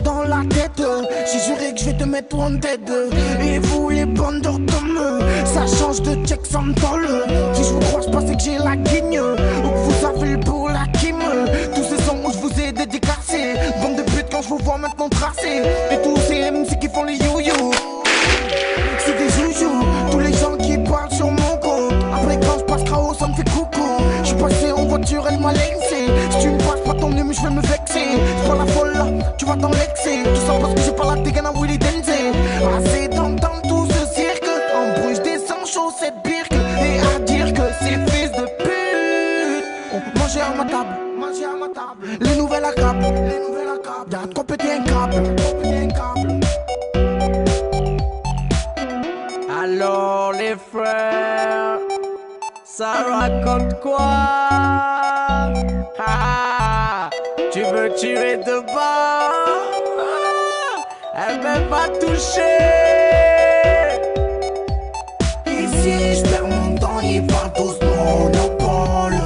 dans la tête. J'ai juré que je vais te mettre en tête. Et vous les bandeurs comme ça change de check sans toll. Si je vous croise pas c'est que j'ai la guigne, ou que vous avez le pour la Kim. Tous ces sons où je vous ai dédicacé, bande de putes quand je vous vois maintenant tracer. Et tous ces MC qui font les yo-yo, c'est des joujous. Tous les gens qui parlent sur mon compte, après quand je passe KO ça me fait coucou. Je suis passé en voiture, elle m'a laissé. Si tu me passes pas ton numéro, je vais me vexer. C'est pas la folle là, tu vas dans l'excès. Tout ça parce que j'ai pas la dégaine à Willy Denzel. Assez d'entendre tout ce cirque, en bruit je descends chaud cette birque. Et à dire que ces fils de pute ont mangé à ma table, les nouvelles accabent, y'a de quoi péter un câble. Alors les frères, ça raconte quoi? Ah, tu veux tuer de bas? Elle veut pas toucher. Ici je perds mon temps, ils parlent tous monopole.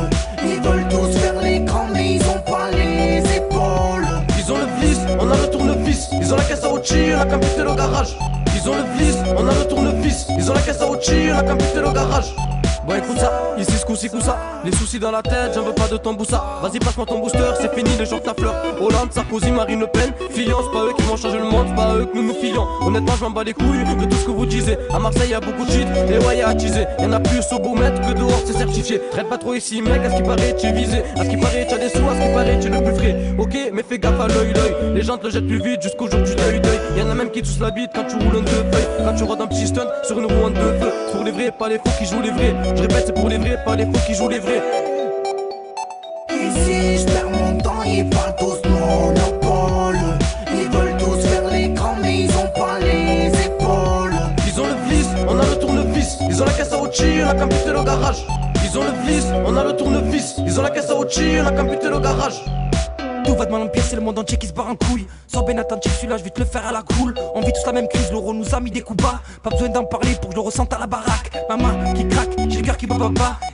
Ils veulent tous faire l'écran mais ils ont pas les épaules. Ils ont le vis, on a le tournevis. Ils ont la caisse à outils, on a qu'à buter le garage. Ils ont le vis, on a le tournevis. Ils ont la caisse à outils, on a qu'à buter le garage. Bon écoute ça, ici ce coup-ci coup ça. Les soucis dans la tête, j'en veux pas de ton boussa. Vas-y passe-moi ton booster, c'est fini les gens de ta fleur. Hollande, Sarkozy, Marine Le Pen, Fillon, c'est pas eux qui vont changer le monde, c'est pas eux que nous nous filions. Honnêtement je m'en bats les couilles de tout ce que vous disiez. À Marseille y'a beaucoup de shit, et ouais y'a à teaser. Y'en a plus au beau maître que dehors, c'est certifié. Traite pas trop ici mec, à ce qui paraît tu es visé. À ce qui paraît tu as des sous, à ce qui paraît tu es le plus frais. Ok mais fais gaffe à l'œil. Les gens te le jettent plus vite jusqu'au jour du deuil. Y'en a même qui toussent la bite quand tu roules un deux feuilles. Quand tu rodes un petit stunt sur une roue en deux feux. C'est pour les vrais, pas les faux qui jouent les vrais. Je répète c'est pour les vrais, pas les faux qui jouent les vrais. Ici je perds mon temps, ils parlent tous monopole. Ils veulent tous faire l'écran mais ils ont pas les épaules. Ils ont le vis, on a le tournevis. Ils ont la caisse à outils, on a qu'à buter le garage. Ils ont le vis, on a le tournevis. Ils ont la caisse à outils, on a qu'à buter le garage. Tout va de mal en pire, c'est le monde entier qui se barre en couille. Sans ben attentif, celui-là je vais te le faire à la cool. On vit tous la même crise, l'euro nous a mis des coups bas. Pas besoin d'en parler pour que je le ressente à la baraque. Ma main qui craque, j'ai le cœur qui bat.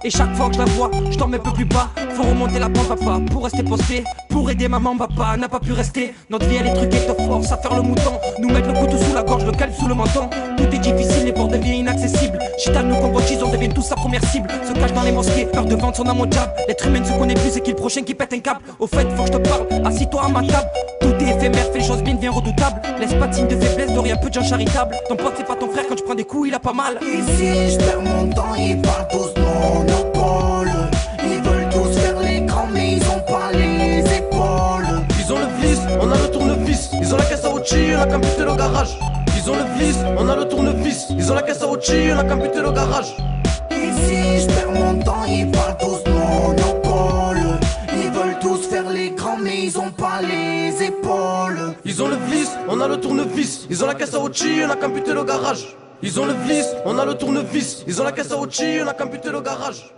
Et chaque fois que je la vois, je tombe un peu plus bas. Faut remonter la pente papa, pour rester posté. Pour aider maman, papa n'a pas pu rester. Notre vie elle est truquée, te force à faire le mouton. Nous mettre le couteau sous la gorge, le calme sous le menton. Tout est difficile, les portes deviennent inaccessibles. Chital nous convoitise, on devient tous sa première cible. Se cache dans les mosquées, peur de vendre son âme au diable. L'être humain ne se connaît plus, c'est qui le prochain qui pète un câble. Au fait, faut que je te parle, assis-toi à ma table. Tout est éphémère, fais les choses bien, devient redoutable. Laisse pas de signe de faiblesse, de rien, peu de gens charitables. Ton pote c'est pas ton frère, quand tu prends des coups, il a pas mal. Ici je perds mon temps, ils parlent tous monopole. Ils veulent tous faire l'écran mais ils ont pas les épaules. Ils ont le vis, on a le tournevis. Ils ont la caisse à outils, on a qu'à buter le garage. Ils ont le vis, on a le tournevis. Ils ont la caisse à outils, on a qu'à buter le garage. Ici je perds mon temps, ils parlent tous monopole. Ils veulent tous faire l'écran mais ils ont pas les épaules. Ils ont le vis, on a le tournevis. Ils ont la caisse à outils, on a qu'à buter le garage. Ils ont le vis, on a le tournevis. Ils ont la caisse à outils, on a qu'à buter le garage.